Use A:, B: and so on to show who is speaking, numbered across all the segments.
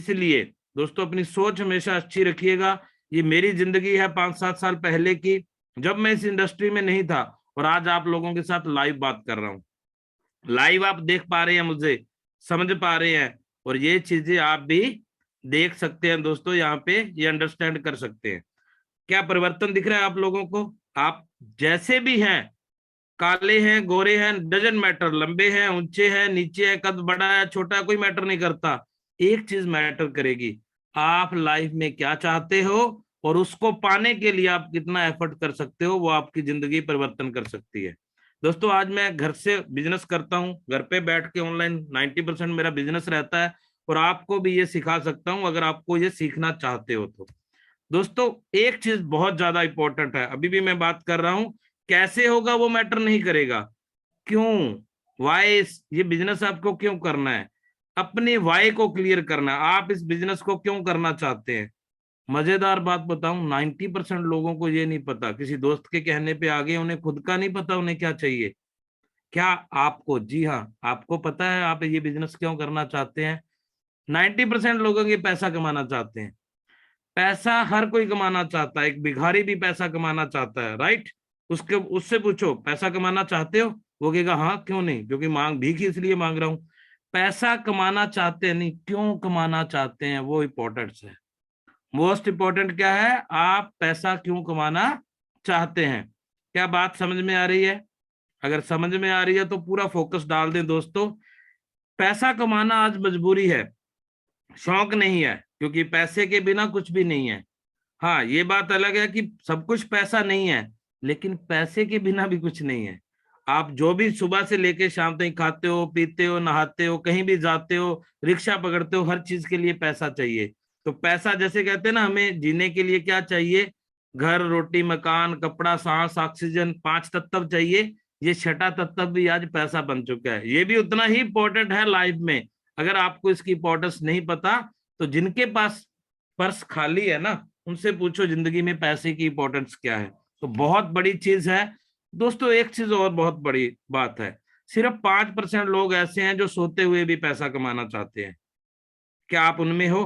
A: इसलिए दोस्तों अपनी सोच हमेशा अच्छी रखिएगा। ये मेरी जिंदगी है 5-7 साल पहले की, जब मैं इस इंडस्ट्री में नहीं था, और आज आप लोगों के साथ लाइव बात कर रहा हूँ। लाइव आप देख पा रहे हैं मुझे, समझ पा रहे हैं, और ये चीजें आप भी देख सकते हैं दोस्तों, यहाँ पे ये अंडरस्टैंड कर सकते हैं। क्या परिवर्तन दिख रहा है आप लोगों को? आप जैसे भी हैं, काले हैं गोरे हैं डजंट मैटर, लंबे हैं ऊंचे हैं नीचे है, कद बड़ा है छोटा है, कोई मैटर नहीं करता। एक चीज मैटर करेगी, आप लाइफ में क्या चाहते हो, और उसको पाने के लिए आप कितना एफर्ट कर सकते हो, वो आपकी जिंदगी परिवर्तन कर सकती है। दोस्तों आज मैं घर से बिजनेस करता हूँ, घर पे बैठ के ऑनलाइन 90% मेरा बिजनेस रहता है, और आपको भी ये सिखा सकता हूँ अगर आपको ये सीखना चाहते हो तो। दोस्तों एक चीज बहुत ज्यादा इंपॉर्टेंट है, अभी भी मैं बात कर रहा हूं, कैसे होगा वो मैटर नहीं करेगा, क्यों, वाई, ये बिजनेस आपको क्यों करना है, अपने वाई को क्लियर करना है, आप इस बिजनेस को क्यों करना चाहते हैं। मजेदार बात बताऊं, 90% लोगों को ये नहीं पता, किसी दोस्त के कहने पे आगे, उन्हें खुद का नहीं पता उन्हें क्या चाहिए। क्या आपको? जी हाँ, आपको पता है आप ये बिजनेस क्यों करना चाहते हैं। 90% लोगों के पैसा कमाना चाहते हैं। पैसा हर कोई कमाना चाहता है, एक भिखारी भी पैसा कमाना चाहता है, राइट। उसके उससे पूछो पैसा कमाना चाहते हो, वो कहेगा हाँ, क्यों नहीं, क्योंकि मांग भीख इसलिए मांग रहा हूं। पैसा कमाना चाहते हैं नहीं, क्यों कमाना चाहते हैं, वो इंपॉर्टेंट है। मोस्ट इंपॉर्टेंट क्या है, आप पैसा क्यों कमाना चाहते हैं। क्या बात समझ में आ रही है? अगर समझ में आ रही है तो पूरा फोकस डाल दें दोस्तों। पैसा कमाना आज मजबूरी है, शौक नहीं है, क्योंकि पैसे के बिना कुछ भी नहीं है। हाँ ये बात अलग है कि सब कुछ पैसा नहीं है, लेकिन पैसे के बिना भी कुछ नहीं है। आप जो भी सुबह से लेके शाम तक खाते हो पीते हो नहाते हो कहीं भी जाते हो रिक्शा पकड़ते हो, हर चीज के लिए पैसा चाहिए। तो पैसा जैसे कहते हैं ना, हमें जीने के लिए क्या चाहिए, घर रोटी मकान कपड़ा सांस ऑक्सीजन, 5 तत्व चाहिए। ये छठा तत्व भी आज पैसा बन चुका है, ये भी उतना ही इंपॉर्टेंट है लाइफ में। अगर आपको इसकी इंपॉर्टेंस नहीं पता, तो जिनके पास पर्स खाली है ना, उनसे पूछो जिंदगी में पैसे की इंपॉर्टेंस क्या है। तो बहुत बड़ी चीज है दोस्तों। एक चीज और बहुत बड़ी बात है, सिर्फ 5% लोग ऐसे हैं जो सोते हुए भी पैसा कमाना चाहते हैं। क्या आप उनमें हो?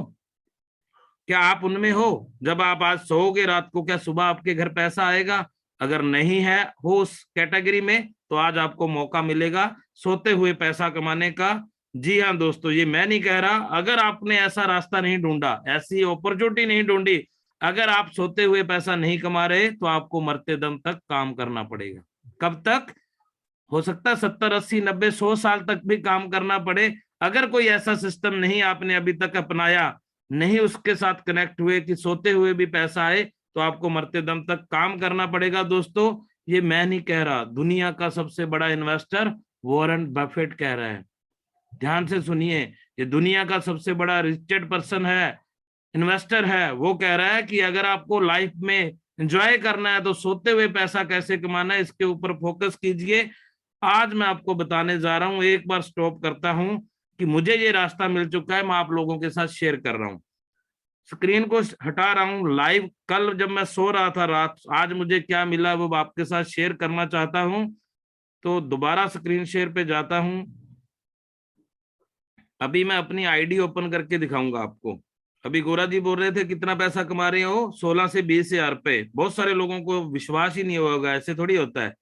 A: क्या आप उनमें हो? जब आप आज सोओगे रात को, क्या सुबह आपके घर पैसा आएगा? अगर नहीं है हो उस कैटेगरी में, तो आज आपको मौका मिलेगा सोते हुए पैसा कमाने का। जी हाँ दोस्तों, ये मैं नहीं कह रहा, अगर आपने ऐसा रास्ता नहीं ढूंढा, ऐसी अपॉर्चुनिटी नहीं ढूंढी, अगर आप सोते हुए पैसा नहीं कमा रहे, तो आपको मरते दम तक काम करना पड़ेगा। कब तक? हो सकता है 70, 80, 90, 100 साल तक भी काम करना पड़े। अगर कोई ऐसा सिस्टम नहीं आपने अभी तक अपनाया, नहीं उसके साथ कनेक्ट हुए कि सोते हुए भी पैसा आए, तो आपको मरते दम तक काम करना पड़ेगा दोस्तों। ये मैं नहीं कह रहा, दुनिया का सबसे बड़ा इन्वेस्टर वॉरेन बफेट कह रहा है। ध्यान से सुनिए, ये दुनिया का सबसे बड़ा रिचेड पर्सन है, इन्वेस्टर है, वो कह रहा है कि अगर आपको लाइफ में एंजॉय करना है, तो सोते हुए पैसा कैसे कमाना है, इसके ऊपर फोकस कीजिए। आज मैं आपको बताने जा रहा हूं, एक बार स्टॉप करता हूं कि मुझे ये रास्ता मिल चुका है, मैं आप लोगों के साथ शेयर कर रहा हूं। स्क्रीन को हटा रहा हूं, लाइव कल जब मैं सो रहा था रात, आज मुझे क्या मिला वो आपके साथ शेयर करना चाहता हूं। तो दोबारा स्क्रीन शेयर पे जाता हूं। अभी मैं अपनी आईडी ओपन करके दिखाऊंगा आपको। अभी गोरा जी बोल रहे थे कितना पैसा कमा रहे हो, 16 से 20 हजार पे। बहुत सारे लोगों को विश्वास ही नहीं होगा, ऐसे थोड़ी होता है।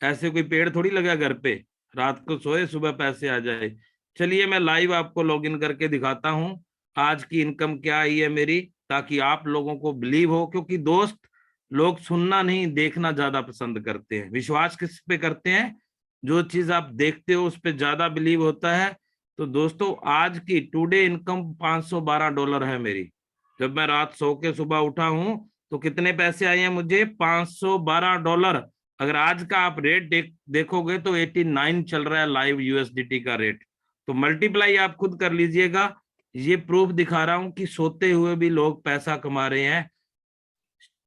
A: ऐसे कोई पेड़ थोड़ी लगा घर पे, रात को सोए सुबह पैसे आ जाए। चलिए मैं लाइव आपको लॉगिन करके दिखाता हूं आज की इनकम क्या आई है मेरी, ताकि आप लोगों को बिलीव हो। क्योंकि दोस्त, लोग सुनना नहीं देखना ज्यादा पसंद करते हैं। विश्वास किस पे करते हैं? जो चीज आप देखते हो उस पे ज्यादा बिलीव होता है। तो दोस्तों आज की टुडे इनकम $512 है मेरी। जब मैं रात सो के सुबह उठा हूं, तो कितने पैसे आए हैं मुझे? $512। अगर आज का आप रेट देखोगे तो 89 चल रहा है लाइव यूएसडीटी का रेट। तो मल्टीप्लाई आप खुद कर लीजिएगा। ये प्रूफ दिखा रहा हूं कि सोते हुए भी लोग पैसा कमा रहे हैं।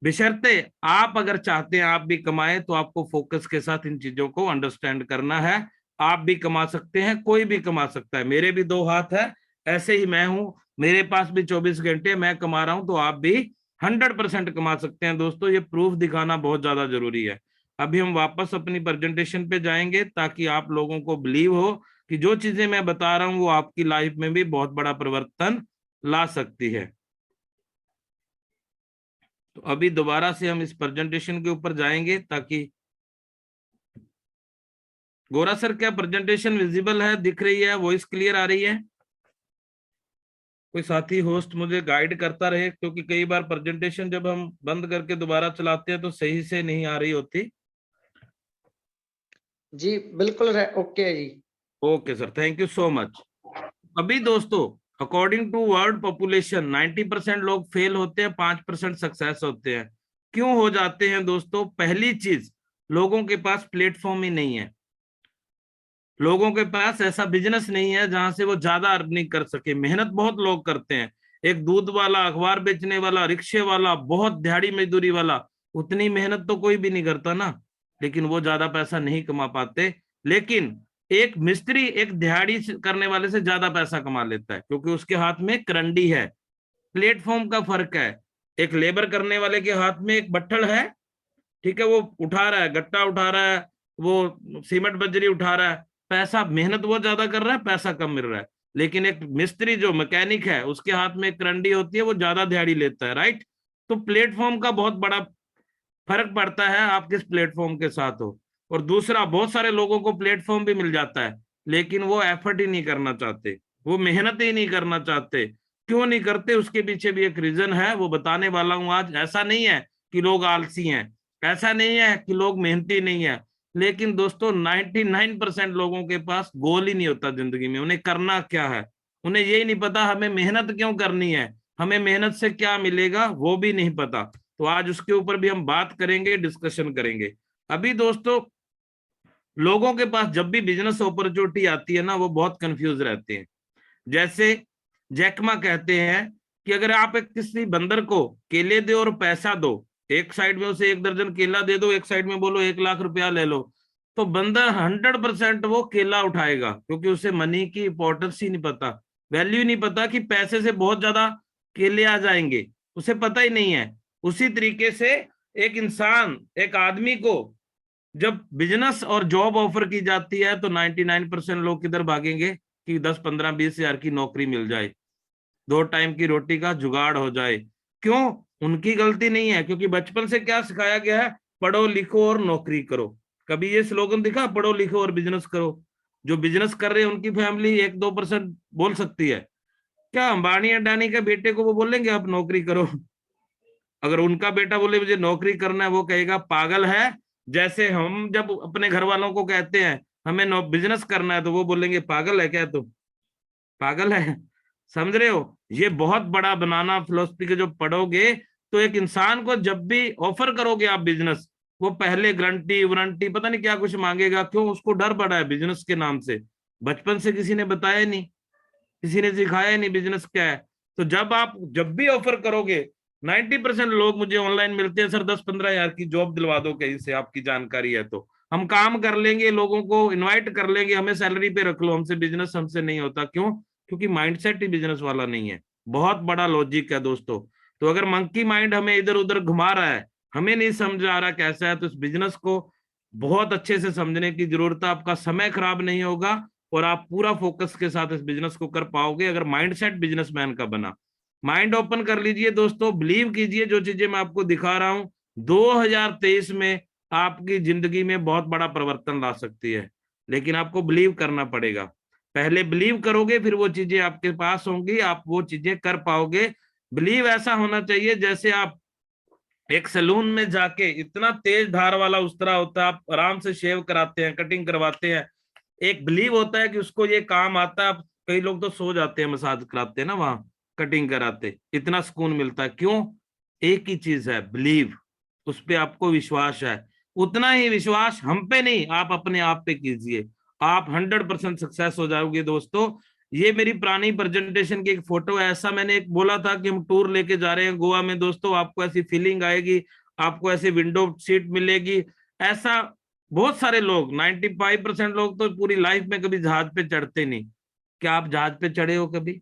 A: बशर्ते आप अगर चाहते हैं आप भी कमाएं, तो आपको फोकस के साथ इन चीजों को अंडरस्टैंड करना है। आप भी कमा सकते हैं, कोई भी कमा सकता है, मेरे भी 2 हाथ है, ऐसे ही मैं हूं, मेरे पास भी 24 घंटे, मैं कमा रहा हूं, तो आप भी 100% कमा सकते हैं दोस्तों। ये प्रूफ दिखाना बहुत ज्यादा जरूरी है। अभी हम वापस अपनी प्रेजेंटेशन पे जाएंगे, ताकि आप लोगों को बिलीव हो कि जो चीजें मैं बता रहा हूँ वो आपकी लाइफ में भी बहुत बड़ा परिवर्तन ला सकती है। तो अभी दोबारा से हम इस प्रेजेंटेशन के ऊपर जाएंगे ताकि, गोरा सर क्या प्रेजेंटेशन विजिबल है, दिख रही है, वॉइस क्लियर आ रही है? कोई साथी होस्ट मुझे गाइड करता रहे, क्योंकि कई बार प्रेजेंटेशन जब हम बंद करके दोबारा चलाते हैं तो सही से नहीं आ रही होती।
B: जी बिल्कुल ओके जी।
A: Okay sir, thank you so much. अभी दोस्तों, अकॉर्डिंग टू वर्ल्ड पॉपुलेशन 90% लोग फेल होते हैं, 5% सक्सेस होते हैं। क्यों हो जाते हैं दोस्तों? पहली चीज, लोगों के पास प्लेटफॉर्म ही नहीं है। लोगों के पास ऐसा बिजनेस नहीं है जहां से वो ज्यादा अर्निंग कर सके। मेहनत बहुत लोग करते हैं, एक दूध वाला, अखबार बेचने वाला, रिक्शे वाला, बहुत दिहाड़ी मजदूरी वाला, उतनी मेहनत तो कोई भी नहीं करता ना, लेकिन वो ज्यादा पैसा नहीं कमा पाते। लेकिन एक मिस्त्री एक दिहाड़ी करने वाले से ज्यादा पैसा कमा लेता है, क्योंकि उसके हाथ में करंडी है। प्लेटफॉर्म का फर्क है। एक लेबर करने वाले के हाथ में एक बट्ठल है, ठीक है, वो उठा रहा है, गट्टा उठा रहा है, वो सीमेंट बजरी उठा रहा है, पैसा, मेहनत वो ज्यादा कर रहा है, पैसा कम मिल रहा है। लेकिन एक मिस्त्री जो मैकेनिक है, उसके हाथ में एक करंडी होती है, वो ज्यादा दिहाड़ी लेता है, राइट? तो प्लेटफॉर्म का बहुत बड़ा फर्क पड़ता है, आप किस प्लेटफॉर्म के साथ हो। और दूसरा, बहुत सारे लोगों को प्लेटफॉर्म भी मिल जाता है, लेकिन वो एफर्ट ही नहीं करना चाहते, वो मेहनत ही नहीं करना चाहते। क्यों नहीं करते? उसके पीछे भी एक रीजन है, वो बताने वाला हूं आज। ऐसा नहीं है कि लोग आलसी हैं, ऐसा नहीं है कि लोग मेहनती नहीं है, लेकिन दोस्तों 99% लोगों के पास गोल ही नहीं होता जिंदगी में, उन्हें करना क्या है। उन्हें यही नहीं पता हमें मेहनत क्यों करनी है, हमें मेहनत से क्या मिलेगा, वो भी नहीं पता। तो आज उसके ऊपर भी हम बात करेंगे, डिस्कशन करेंगे। अभी दोस्तों, लोगों के पास जब भी बिजनेस अपॉर्चुनिटी आती है ना, वो बहुत कंफ्यूज रहते हैं। जैसे जैकमा कहते हैं कि अगर आप एक किसी बंदर को केले दो और पैसा दो, एक साइड में उसे 1 दर्जन केला दे दो, एक साइड में बोलो 1 लाख रुपया ले लो, तो बंदर 100% वो केला उठाएगा, क्योंकि उसे मनी की इंपॉर्टेंस ही नहीं पता, वैल्यू नहीं पता कि पैसे से बहुत ज्यादा केले आ जाएंगे, उसे पता ही नहीं है। उसी तरीके से एक इंसान, एक आदमी को जब बिजनेस और जॉब ऑफर की जाती है तो 99% लोग किधर भागेंगे कि 10 15 20 हजार की नौकरी मिल जाए, 2 टाइम की रोटी का जुगाड़ हो जाए। क्यों? उनकी गलती नहीं है, क्योंकि बचपन से क्या सिखाया गया है? पढ़ो लिखो और नौकरी करो। कभी ये स्लोगन दिखा, पढ़ो लिखो और बिजनेस करो? जो बिजनेस कर रहे हैं उनकी फैमिली 1 2% बोल सकती है क्या? अंबानी अडानी के बेटे को वो बोलेंगे आप नौकरी करो? अगर उनका बेटा बोले मुझे नौकरी करना है, वो कहेगा पागल है। जैसे हम जब अपने घर वालों को कहते हैं हमें बिजनेस करना है, तो वो बोलेंगे पागल है क्या तुम, पागल है। समझ रहे हो? ये बहुत बड़ा बनाना फिलोसफी के जो पढ़ोगे, तो एक इंसान को जब भी ऑफर करोगे आप बिजनेस, वो पहले गारंटी वारंटी पता नहीं क्या कुछ मांगेगा। क्यों? उसको डर पड़ा है बिजनेस के नाम से, बचपन से किसी ने बताया नहीं, किसी ने सिखाया नहीं बिजनेस क्या है। तो जब आप जब भी ऑफर करोगे, 90% लोग मुझे ऑनलाइन मिलते हैं, सर 10 15 हजार की जॉब दिलवा दो कहीं से, आपकी जानकारी है तो हम काम कर लेंगे, लोगों को इनवाइट कर लेंगे, हमें सैलरी पे रख लो, हमसे बिजनेस हमसे नहीं होता। क्यों? क्योंकि माइंडसेट ही बिजनेस वाला नहीं है। बहुत बड़ा लॉजिक है दोस्तों। तो अगर मंकी माइंड हमें इधर उधर घुमा रहा है, हमें नहीं समझ आ रहा कैसा है, तो इस बिजनेस को बहुत अच्छे से समझने की जरूरत है। आपका समय खराब नहीं होगा और आप पूरा फोकस के साथ इस बिजनेस को कर पाओगे, अगर माइंडसेट बिजनेसमैन का बना। माइंड ओपन कर लीजिए दोस्तों, बिलीव कीजिए जो चीजें मैं आपको दिखा रहा हूं, 2023 में आपकी जिंदगी में बहुत बड़ा परिवर्तन ला सकती है। लेकिन आपको बिलीव करना पड़ेगा। पहले बिलीव करोगे, फिर वो चीजें आपके पास होंगी, आप वो चीजें कर पाओगे। बिलीव ऐसा होना चाहिए जैसे आप एक सैलून में जाके, इतना तेज धार वाला उस्तरा होता है, आप आराम से शेव कराते हैं, कटिंग करवाते हैं, एक बिलीव होता है कि उसको ये काम आता है। कई लोग तो सो जाते हैं मसाज कराते हैं ना, वहां कटिंग कराते, इतना सुकून मिलता है। क्यों? एक ही चीज है, बिलीव। उस पे आपको विश्वास है, उतना ही विश्वास हम पे नहीं, आप अपने आप पे कीजिए, आप 100% सक्सेस हो जाओगे दोस्तों। ये मेरी पुरानी प्रेजेंटेशन की एक फोटो है। ऐसा मैंने एक बोला था कि हम टूर लेके जा रहे हैं गोवा में दोस्तों, आपको ऐसी फीलिंग आएगी, आपको ऐसी विंडो सीट मिलेगी। ऐसा बहुत सारे लोग, 95% लोग तो पूरी लाइफ में कभी जहाज पे चढ़ते नहीं। क्या आप जहाज पे चढ़े हो कभी?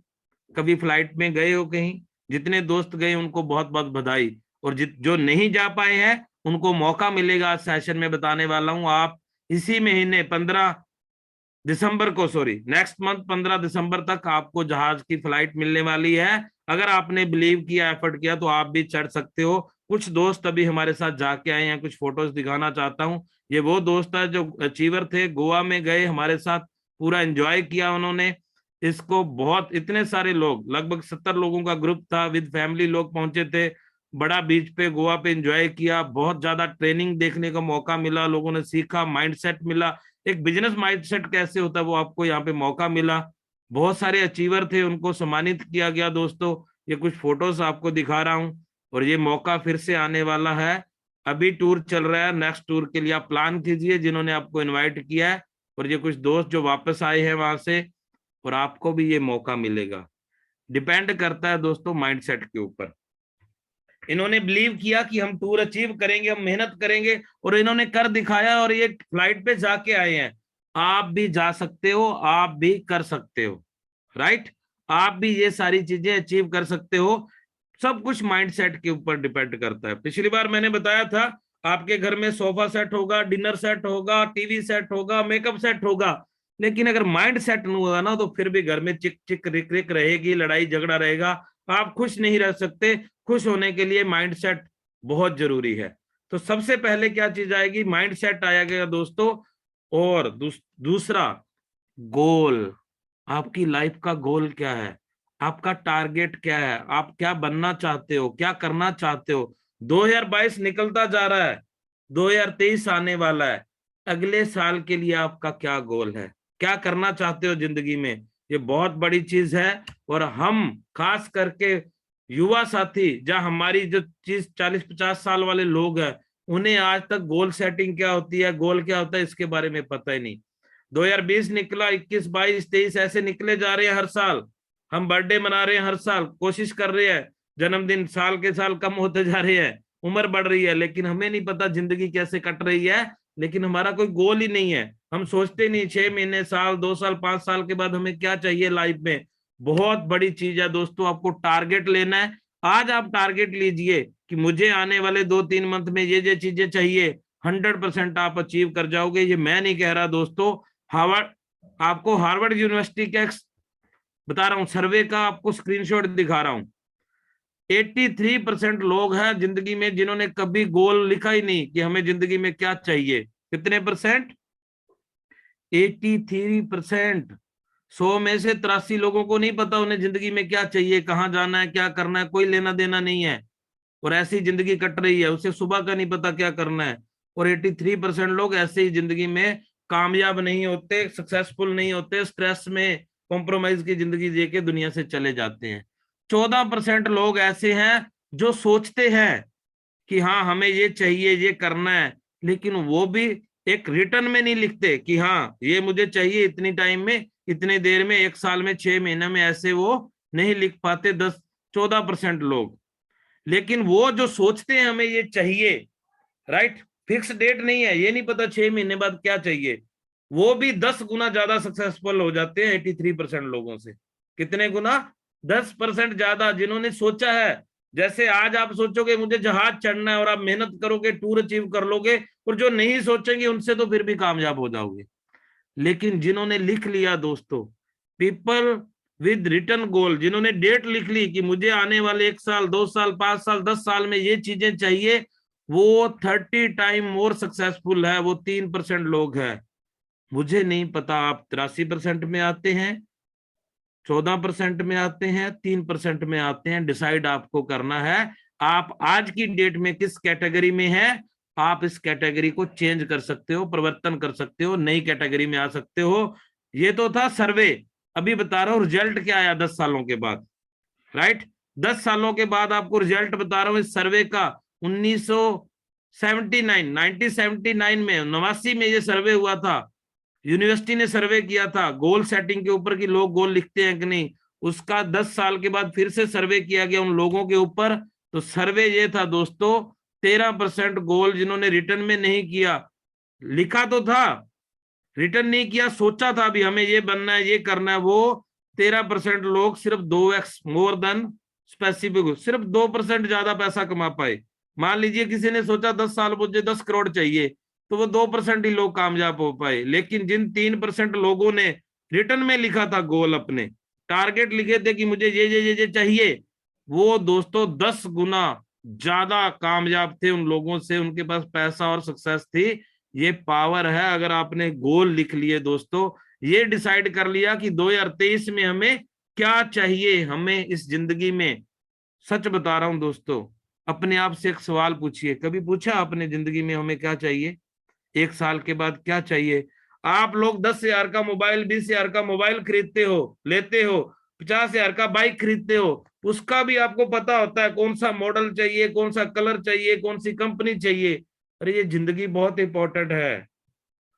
A: कभी फ्लाइट में गए हो कहीं? जितने दोस्त गए उनको बहुत बहुत बधाई, और जो नहीं जा पाए हैं उनको मौका मिलेगा, सेशन में बताने वाला हूं। आप इसी महीने 15 दिसंबर को, सॉरी नेक्स्ट मंथ 15 दिसंबर तक आपको जहाज की फ्लाइट मिलने वाली है। अगर आपने बिलीव किया, एफर्ट किया, तो आप भी चढ़ सकते हो। कुछ दोस्त अभी हमारे साथ जाके आए हैं, कुछ फोटोज दिखाना चाहता हूँ। ये वो दोस्त है जो अचीवर थे, गोवा में गए हमारे साथ, पूरा एंजॉय किया उन्होंने इसको। बहुत इतने सारे लोग, लगभग 70 लोगों का ग्रुप था, विद फैमिली लोग पहुंचे थे। बड़ा बीच पे गोवा पे एंजॉय किया, बहुत ज्यादा ट्रेनिंग देखने का मौका मिला, लोगों ने सीखा, माइंडसेट मिला, एक बिजनेस माइंडसेट कैसे होता है वो आपको यहाँ पे मौका मिला। बहुत सारे अचीवर थे, उनको सम्मानित किया गया दोस्तों। ये कुछ फोटोज आपको दिखा रहा हूँ। और ये मौका फिर से आने वाला है, अभी टूर चल रहा है, नेक्स्ट टूर के लिए आप प्लान कीजिए जिन्होंने आपको इनवाइट किया है। और ये कुछ दोस्त जो वापस आए हैं वहां से, और आपको भी ये मौका मिलेगा। डिपेंड करता है दोस्तों माइंडसेट के ऊपर। इन्होंने बिलीव किया कि हम टूर अचीव करेंगे, हम मेहनत करेंगे, और इन्होंने कर दिखाया, और ये फ्लाइट पे जाके आए हैं। आप भी जा सकते हो, आप भी कर सकते हो, राइट। आप भी ये सारी चीजें अचीव कर सकते हो। सब कुछ माइंडसेट के ऊपर डिपेंड करता है। पिछली बार मैंने बताया था, आपके घर में सोफा सेट होगा, डिनर सेट होगा, टीवी सेट होगा, मेकअप सेट होगा, लेकिन अगर माइंड सेट नहीं होगा ना, तो फिर भी घर में चिक चिक रिक रिक रहेगी, लड़ाई झगड़ा रहेगा, आप खुश नहीं रह सकते। खुश होने के लिए माइंड सेट बहुत जरूरी है। तो सबसे पहले क्या चीज आएगी, माइंड सेट आएगा दोस्तों। और दूसरा, गोल। आपकी लाइफ का गोल क्या है, आपका टारगेट क्या है, आप क्या बनना चाहते हो, क्या करना चाहते हो। 2022 निकलता जा रहा है, 2023 आने वाला है। अगले साल के लिए आपका क्या गोल है, क्या करना चाहते हो जिंदगी में, ये बहुत बड़ी चीज है। और हम खास करके युवा साथी, जहाँ हमारी जो चीज 40-50 साल वाले लोग हैं, उन्हें आज तक गोल सेटिंग क्या होती है, गोल क्या होता है, इसके बारे में पता ही नहीं। 2020 निकला, 21, 22, 23 ऐसे निकले जा रहे हैं हर साल। हम बर्थडे मना रहे हैं हर साल, कोशिश कर रहे हैं, जन्मदिन साल के साल कम होते जा रहे हैं, उम्र बढ़ रही है, लेकिन हमें नहीं पता जिंदगी कैसे कट रही है। लेकिन हमारा कोई गोल ही नहीं है, हम सोचते नहीं 6 महीने, साल, 2 साल, 5 साल के बाद हमें क्या चाहिए लाइफ में। बहुत बड़ी चीज है दोस्तों, आपको टारगेट लेना है। आज आप टारगेट लीजिए कि मुझे आने वाले 2-3 मंथ में ये चीजें चाहिए, 100% आप अचीव कर जाओगे। ये मैं नहीं कह रहा दोस्तों, हार्वर्ड, आपको हार्वर्ड यूनिवर्सिटी का बता रहा हूं, सर्वे का आपको स्क्रीनशॉट दिखा रहा हूं। 83% लोग हैं जिंदगी में जिन्होंने कभी गोल लिखा ही नहीं कि हमें जिंदगी में क्या चाहिए। कितने परसेंट? 83%। 100 में से 83 लोगों को नहीं पता उन्हें जिंदगी में क्या चाहिए, कहाँ जाना है, क्या करना है, कोई लेना देना नहीं है। और ऐसी जिंदगी कट रही है, उसे सुबह का नहीं पता क्या करना है। और 83% लोग ऐसे ही जिंदगी में कामयाब नहीं होते, सक्सेसफुल नहीं होते, स्ट्रेस में कॉम्प्रोमाइज की जिंदगी जी के दुनिया से चले जाते हैं। 14% लोग ऐसे हैं जो सोचते हैं कि हाँ हमें ये चाहिए, ये करना है, लेकिन वो भी एक रिटर्न में नहीं लिखते कि हाँ ये मुझे चाहिए इतनी टाइम में, इतने देर में, 1 साल में, 6 महीने में, ऐसे वो नहीं लिख पाते 14% लोग। लेकिन वो जो सोचते हैं हमें ये चाहिए, राइट, फिक्स डेट नहीं है, ये नहीं पता 6 महीने बाद क्या चाहिए, वो भी 10 गुना ज्यादा सक्सेसफुल हो जाते हैं 83% लोगों से। कितने गुना? 10% ज्यादा, जिन्होंने सोचा है। जैसे आज आप सोचोगे मुझे जहाज चढ़ना है, और आप मेहनत करोगे, टूर अचीव कर लोगे। और जो नहीं सोचेंगे उनसे तो फिर भी कामयाब हो जाओगे। लेकिन जिन्होंने लिख लिया दोस्तों, पीपल विद रिटन गोल, जिन्होंने डेट लिख ली कि मुझे आने वाले 1 साल, 2 साल, 5 साल, 10 साल में ये चीजें चाहिए, वो 30 टाइम मोर सक्सेसफुल है। वो 3% लोग हैं। मुझे नहीं पता आप 83% में आते हैं, 14% में आते हैं, 3% में आते हैं। डिसाइड आपको करना है, आप आज की डेट में किस कैटेगरी में है। आप इस कैटेगरी को चेंज कर सकते हो, परिवर्तन कर सकते हो, नई कैटेगरी में आ सकते हो। ये तो था सर्वे। अभी बता रहा हूं रिजल्ट क्या आया 10 सालों के बाद, राइट। 10 सालों के बाद आपको रिजल्ट बता रहा हूं इस सर्वे का। 1979 में, 89 में ये सर्वे हुआ था। यूनिवर्सिटी ने सर्वे किया था गोल सेटिंग के ऊपर कि लोग गोल लिखते हैं कि नहीं। उसका 10 साल के बाद फिर से सर्वे किया गया उन लोगों के ऊपर। तो सर्वे ये था दोस्तों, 13% गोल जिन्होंने रिटर्न में नहीं किया, लिखा तो था, रिटर्न नहीं किया, सोचा था भी हमें ये बनना है, ये करना है, वो 13% लोग सिर्फ 2x मोर देन स्पेसिफिक, सिर्फ 2% ज्यादा पैसा कमा पाए। मान लीजिए किसी ने सोचा 10 साल मुझे 10 करोड़ चाहिए, तो वो 2% ही लोग कामयाब हो पाए। लेकिन जिन 3% लोगों ने रिटर्न में लिखा था गोल, अपने टारगेट लिखे थे कि मुझे ये चाहिए, वो दोस्तों 10 गुना ज्यादा कामयाब थे उन लोगों से, उनके पास पैसा और सक्सेस थी। ये पावर है। अगर आपने गोल लिख लिए दोस्तों, ये डिसाइड कर लिया कि 2023 में हमें क्या चाहिए, हमें इस जिंदगी में, सच बता रहा हूं दोस्तों, अपने आप से एक सवाल पूछिए। कभी पूछा आपने जिंदगी में हमें क्या चाहिए, 1 साल के बाद क्या चाहिए? आप लोग 10,000 का मोबाइल, 20,000 का मोबाइल खरीदते हो, लेते हो, 50,000 का बाइक खरीदते हो, उसका भी आपको पता होता है कौन सा मॉडल चाहिए, कौन सा कलर चाहिए, कौन सी कंपनी चाहिए। अरे ये जिंदगी बहुत इंपॉर्टेंट है।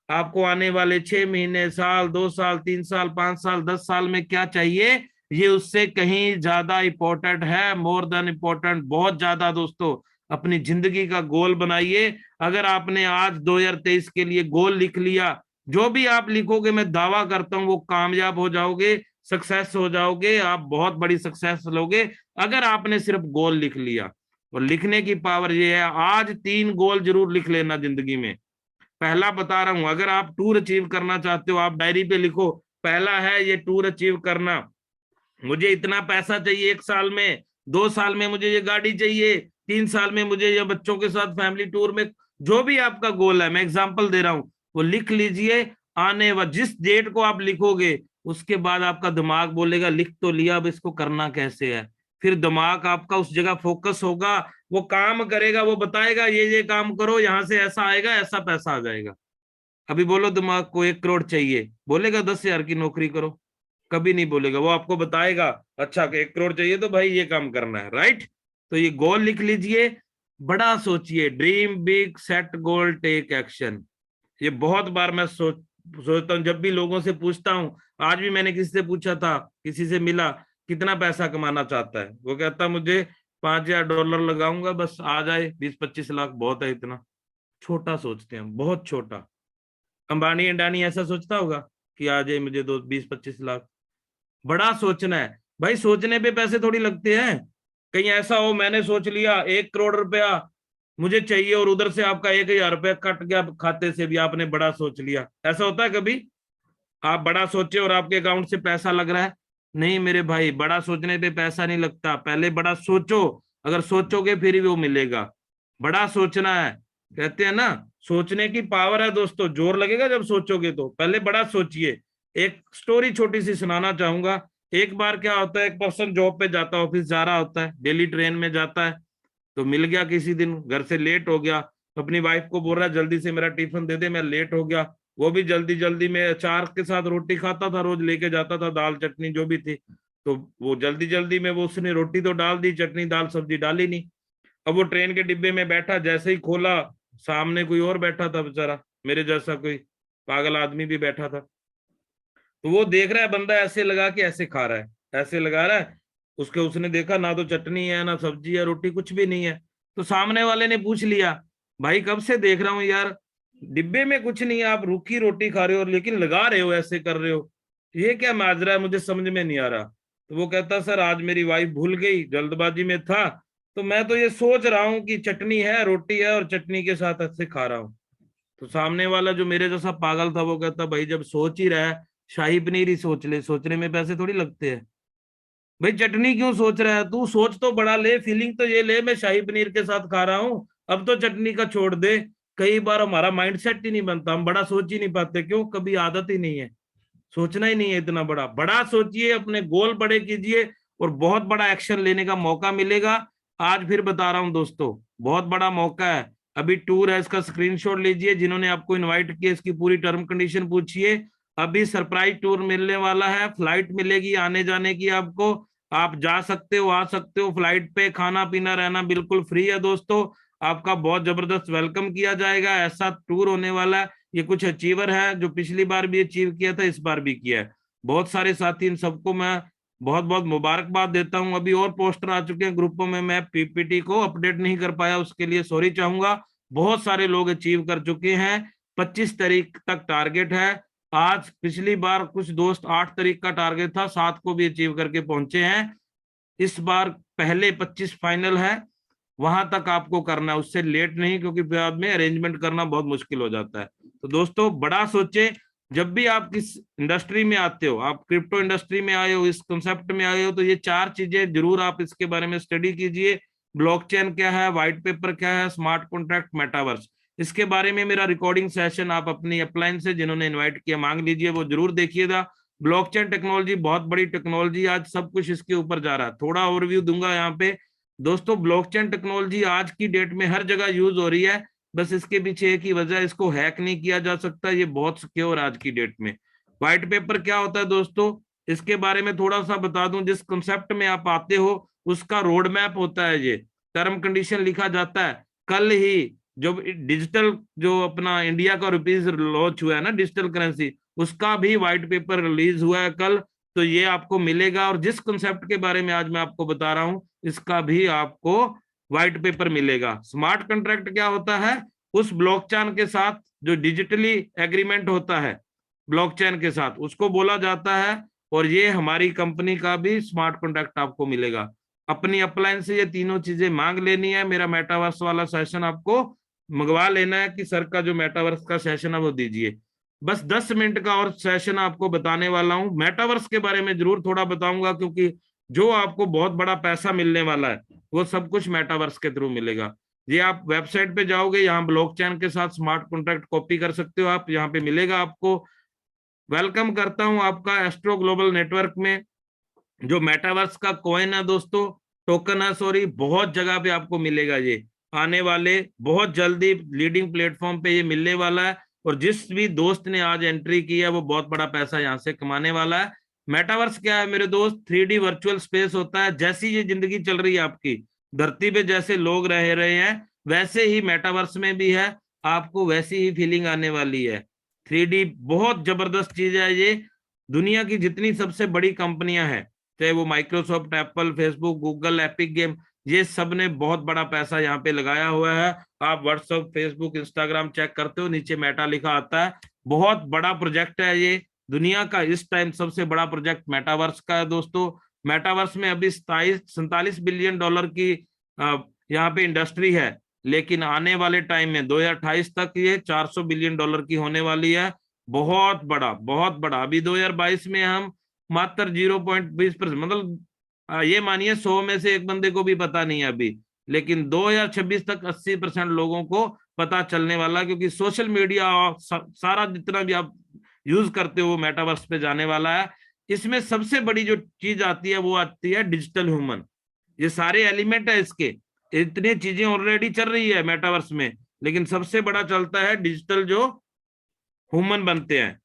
A: आपको आने वाले 6 महीने, साल, 2 साल, 3 साल, 5 साल, 10 साल में क्या चाहिए, ये उससे कहीं ज्यादा इंपॉर्टेंट है, मोर देन इंपॉर्टेंट, बहुत ज्यादा दोस्तों। अपनी जिंदगी का गोल बनाइए। अगर आपने आज 2023 के लिए गोल लिख लिया, जो भी आप लिखोगे मैं दावा करता हूं वो कामयाब हो जाओगे, सक्सेस हो जाओगे, आप बहुत बड़ी सक्सेस लोगे। अगर आपने सिर्फ गोल लिख लिया, और लिखने की पावर ये है, आज 3 गोल जरूर लिख लेना जिंदगी में। पहला बता रहा हूं, अगर आप टूर अचीव करना चाहते हो, आप डायरी पे लिखो, पहला है ये टूर अचीव करना, मुझे इतना पैसा चाहिए 1 साल में, 2 साल में मुझे ये गाड़ी चाहिए, 3 साल में मुझे ये बच्चों के साथ फैमिली टूर में, जो भी आपका गोल है, मैं एग्जांपल दे रहा हूं, वो लिख लीजिए। आने व जिस डेट को आप लिखोगे, उसके बाद आपका दिमाग बोलेगा लिख तो लिया, अब इसको करना कैसे है। फिर दिमाग आपका उस जगह फोकस होगा, वो काम करेगा, वो बताएगा ये काम करो, यहां से ऐसा आएगा, ऐसा पैसा आ जाएगा। अभी बोलो दिमाग को 1 करोड़ चाहिए, बोलेगा 10,000 की नौकरी करो? कभी नहीं बोलेगा। वो आपको बताएगा अच्छा कि 1 करोड़ चाहिए तो भाई ये काम करना है, राइट? तो ये गोल लिख लीजिए, बड़ा सोचिए, dream big, set goal, take action. ये बहुत बार मैं सोचता हूँ, जब भी लोगों से पूछता हूँ, आज भी मैंने किसी से पूछा था, किसी से मिला, कितना पैसा कमाना चाहता है, वो कहता मुझे $5,000 लगाऊंगा, बस आ जाए 20-25 लाख बहुत है। इतना छोटा सोचते हैं, बहुत छोटा। अंबानी अंडानी ऐसा सोचता होगा कि आ जाए मुझे 20-25 लाख? बड़ा सोचना है भाई। सोचने पे पैसे थोड़ी लगते हैं। कहीं ऐसा हो मैंने सोच लिया 1 करोड़ रुपया मुझे चाहिए, और उधर से आपका 1,000 रुपया कट गया खाते से भी, आपने बड़ा सोच लिया। ऐसा होता है कभी? आप बड़ा सोचे और आपके अकाउंट से पैसा लग रहा है? नहीं मेरे भाई, बड़ा सोचने पे पैसा नहीं लगता, पहले बड़ा सोचो, अगर सोचोगे फिर ही वो मिलेगा। बड़ा सोचना है, कहते हैं ना, सोचने की पावर है दोस्तों, जोर लगेगा जब सोचोगे। तो पहले बड़ा सोचिए। एक स्टोरी छोटी सी सुनाना चाहूंगा। एक बार क्या होता है, एक पर्सन जॉब पे जाता है, ऑफिस जा रहा होता है, डेली ट्रेन में जाता है, तो मिल गया किसी दिन, घर से लेट हो गया, तो अपनी वाइफ को बोल रहा है जल्दी से मेरा टिफिन दे दे, मैं लेट हो गया। वो भी जल्दी जल्दी में अचार के साथ रोटी खाता था, रोज लेके जाता था, दाल चटनी जो भी थी। तो वो जल्दी जल्दी में वो उसने रोटी तो डाल दी, चटनी दाल सब्जी डाली नहीं। अब वो ट्रेन के डिब्बे में बैठा, जैसे ही खोला, सामने कोई और बैठा था बेचारा, मेरे जैसा कोई पागल आदमी भी बैठा था। तो वो देख रहा है, बंदा ऐसे लगा के ऐसे खा रहा है, ऐसे लगा रहा है। उसने देखा ना तो चटनी है, ना सब्जी है, रोटी कुछ भी नहीं है। तो सामने वाले ने पूछ लिया, भाई कब से देख रहा हूँ यार, डिब्बे में कुछ नहीं है, आप रूखी रोटी खा रहे हो, लेकिन लगा रहे हो, ऐसे कर रहे हो, ये क्या माजरा है, मुझे समझ में नहीं आ रहा। तो वो कहता सर आज मेरी वाइफ भूल गई, जल्दबाजी में था, तो मैं तो ये सोच रहा हूँ कि चटनी है, रोटी है, और चटनी के साथ ऐसे खा रहा हूँ। तो सामने वाला जो मेरे जैसा पागल था, वो कहता भाई जब सोच ही रहा है, शाही पनीर ही सोच ले, सोचने में पैसे थोड़ी लगते हैं। भाई चटनी क्यों सोच रहा है तू, सोच तो बड़ा ले, फीलिंग तो ये ले मैं शाही पनीर के साथ खा रहा हूँ, अब तो चटनी का छोड़ दे। कई बार हमारा माइंड सेट ही नहीं बनता, हम बड़ा सोच ही नहीं पाते, क्यों? कभी आदत ही नहीं है, सोचना ही नहीं है इतना बड़ा। बड़ा सोचिए, अपने गोल बड़े कीजिए, और बहुत बड़ा एक्शन लेने का मौका मिलेगा। आज फिर बता रहा हूं दोस्तों, बहुत बड़ा मौका है। अभी टूर है, इसका स्क्रीनशॉट लीजिए, जिन्होंने आपको इनवाइट किया इसकी पूरी टर्म कंडीशन पूछिए। अभी सरप्राइज टूर मिलने वाला है, फ्लाइट मिलेगी आने जाने की आपको, आप जा सकते हो, आ सकते हो फ्लाइट पे, खाना पीना रहना बिल्कुल फ्री है दोस्तों। आपका बहुत जबरदस्त वेलकम किया जाएगा, ऐसा टूर होने वाला है। ये कुछ अचीवर है जो पिछली बार भी अचीव किया था, इस बार भी किया है। बहुत सारे साथी, इन सबको मैं बहुत बहुत मुबारकबाद देता हूं। अभी और पोस्टर आ चुके हैं ग्रुपों में, मैं पीपीटी को अपडेट नहीं कर पाया, उसके लिए सॉरी चाहूंगा। बहुत सारे लोग अचीव कर चुके हैं। 25 तारीख तक टारगेट है। आज पिछली बार कुछ दोस्त 8 तारीख का टारगेट था, 7 को भी अचीव करके पहुंचे हैं। इस बार पहले 25 फाइनल है, वहां तक आपको करना है, उससे लेट नहीं, क्योंकि बाद में अरेंजमेंट करना बहुत मुश्किल हो जाता है। तो दोस्तों बड़ा सोचे, जब भी आप किस इंडस्ट्री में आते हो, आप क्रिप्टो इंडस्ट्री में आए हो, इस कॉन्सेप्ट में आए हो, तो ये 4 चीजें जरूर आप इसके बारे में स्टडी कीजिए। ब्लॉकचेन क्या है, व्हाइट पेपर क्या है, स्मार्ट कॉन्ट्रैक्ट, मेटावर्स, इसके बारे में मेरा रिकॉर्डिंग सेशन आप अपनी अपलाइन से जिन्होंने इन्वाइट किया मांग लीजिए, वो जरूर देखिएगा। ब्लॉकचेन टेक्नोलॉजी बहुत बड़ी टेक्नोलॉजी, आज सब कुछ इसके ऊपर जा रहा है। थोड़ा ओवरव्यू दूंगा यहाँ पे दोस्तों। ब्लॉकचेन टेक्नोलॉजी आज की डेट में हर जगह यूज हो रही है, बस इसके पीछे एक ही वजह, इसको हैक नहीं किया जा सकता, ये बहुत सिक्योर आज की डेट में। व्हाइट पेपर क्या होता है दोस्तों, इसके बारे में थोड़ा सा बता दूं। जिस कंसेप्ट में आप आते हो उसका रोड मैप होता है, ये टर्म कंडीशन लिखा जाता है। कल ही जब डिजिटल जो अपना इंडिया का रुपीज लॉन्च हुआ है ना, डिजिटल करेंसी, उसका भी व्हाइट पेपर रिलीज हुआ है कल, तो ये आपको मिलेगा। और जिस कंसेप्ट के बारे में आज मैं आपको बता रहा हूं, इसका भी आपको व्हाइट पेपर मिलेगा। स्मार्ट कॉन्ट्रैक्ट क्या होता है, उस ब्लॉकचेन के साथ जो डिजिटली एग्रीमेंट होता है ब्लॉकचेन के साथ, उसको बोला जाता है। और ये हमारी कंपनी का भी स्मार्ट कॉन्ट्रैक्ट आपको मिलेगा। अपनी अपलाइन से ये तीनों चीजें मांग लेनी है। मेरा मेटावर्स वाला सेशन आपको मंगवा लेना है कि सर का जो मेटावर्स का सेशन है वो दीजिए। बस 10 मिनट का और सेशन आपको बताने वाला हूं। मेटावर्स के बारे में जरूर थोड़ा बताऊंगा, क्योंकि जो आपको बहुत बड़ा पैसा मिलने वाला है वो सब कुछ मेटावर्स के थ्रू मिलेगा। ये आप वेबसाइट पे जाओगे, यहाँ ब्लॉकचेन के साथ स्मार्ट कॉन्ट्रैक्ट कॉपी कर सकते हो आप, यहाँ पे मिलेगा आपको। वेलकम करता हूं आपका एस्ट्रो ग्लोबल नेटवर्क में। जो मेटावर्स का कॉइन है दोस्तों, टोकन है सॉरी, बहुत जगह पे आपको मिलेगा। ये आने वाले बहुत जल्दी लीडिंग प्लेटफॉर्म पे ये मिलने वाला है। और जिस भी दोस्त ने आज एंट्री की है वो बहुत बड़ा पैसा यहाँ से कमाने वाला है। मेटावर्स क्या है मेरे दोस्त, 3D वर्चुअल स्पेस होता है। जैसी ये जिंदगी चल रही है आपकी धरती पे, जैसे लोग रह रहे हैं, वैसे ही मेटावर्स में भी है, आपको वैसी ही फीलिंग आने वाली है। 3D बहुत जबरदस्त चीज है ये। दुनिया की जितनी सबसे बड़ी कंपनियां हैं, चाहे वो Microsoft, Apple, Facebook, Google, epic game, ये सब ने बहुत बड़ा पैसा यहाँ पे लगाया हुआ है। आप व्हाट्सएप, फेसबुक, इंस्टाग्राम चेक करते हो, नीचे मेटा लिखा आता है। बहुत बड़ा प्रोजेक्ट है ये, दुनिया का इस टाइम सबसे बड़ा प्रोजेक्ट मेटावर्स का है दोस्तों। मेटावर्स में अभी 47 बिलियन डॉलर की यहाँ पे इंडस्ट्री है, लेकिन आने वाले टाइम में 2028 तक ये 400 बिलियन डॉलर की होने वाली है। बहुत बड़ा, बहुत बड़ा। अभी 2022 में हम मात्र 0.20%, मतलब ये मानिए 100 में से एक बंदे को भी पता नहीं है अभी, लेकिन 2026 तक 80% लोगों को पता चलने वाला, क्योंकि सोशल मीडिया और सारा जितना भी आप यूज करते हो वो मेटावर्स पे जाने वाला है। इसमें सबसे बड़ी जो चीज आती है वो आती है डिजिटल ह्यूमन। ये सारे एलिमेंट है इसके, इतनी चीजें ऑलरेडी चल रही है मेटावर्स में, लेकिन सबसे बड़ा चलता है डिजिटल जो ह्यूमन बनते हैं।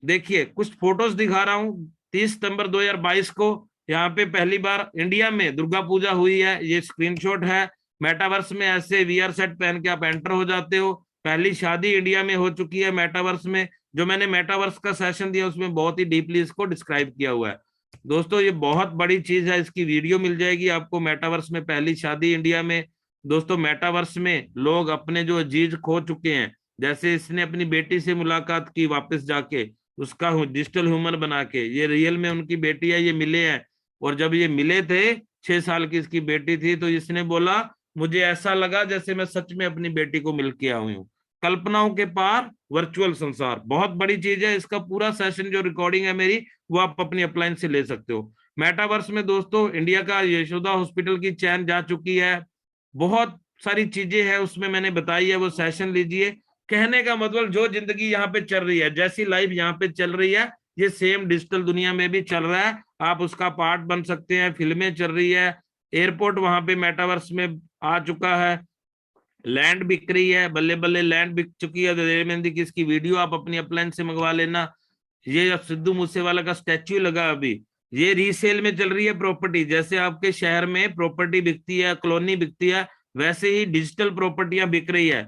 A: देखिए कुछ फोटोज दिखा रहा हूँ। 30 सितंबर 2022 को यहाँ पे पहली बार इंडिया में दुर्गा पूजा हुई है, ये स्क्रीनशॉट है। मेटावर्स में ऐसे वीआर सेट पहन के आप एंटर हो जाते हो। पहली शादी इंडिया में हो चुकी है मेटावर्स में। जो मैंने मेटावर्स का सेशन दिया उसमें बहुत ही डीपली इसको डिस्क्राइब किया हुआ है दोस्तों। ये बहुत बड़ी चीज है, इसकी वीडियो मिल जाएगी आपको। मेटावर्स में पहली शादी इंडिया में दोस्तों। मेटावर्स में लोग अपने जो अजीज खो चुके हैं, जैसे इसने अपनी बेटी से मुलाकात की वापस जाके, उसका डिजिटल ह्यूमन बना के, ये रियल में उनकी बेटी है, ये मिले हैं। और जब ये मिले थे, 6 साल की इसकी बेटी थी, तो इसने बोला मुझे ऐसा लगा जैसे मैं सच में अपनी बेटी को मिल के आया हूँ। कल्पनाओं के पार वर्चुअल संसार, बहुत बड़ी चीज है। इसका पूरा सेशन जो रिकॉर्डिंग है मेरी, वो आप अपनी अपलाइन से ले सकते हो। मेटावर्स में दोस्तों इंडिया का यशोदा हॉस्पिटल की चैन जा चुकी है, बहुत सारी चीजें हैं उसमें मैंने बताई है, वो सेशन लीजिए। कहने का मतलब जो जिंदगी यहाँ पे चल रही है, जैसी लाइफ यहाँ पे चल रही है, ये सेम डिजिटल दुनिया में भी चल रहा है। आप उसका पार्ट बन सकते हैं। फिल्में चल रही है, एयरपोर्ट वहां पे मेटावर्स में आ चुका है, लैंड बिक रही है, बल्ले बल्ले लैंड बिक चुकी है। देवी मेहंदी की इसकी वीडियो आप अपनी अपलाइन से मंगवा लेना। ये सिद्धू मूसेवाला का स्टैच्यू लगा अभी, ये रीसेल में चल रही है प्रॉपर्टी। जैसे आपके शहर में प्रॉपर्टी बिकती है, कॉलोनी बिकती है, वैसे ही डिजिटल प्रॉपर्टियां बिक रही है।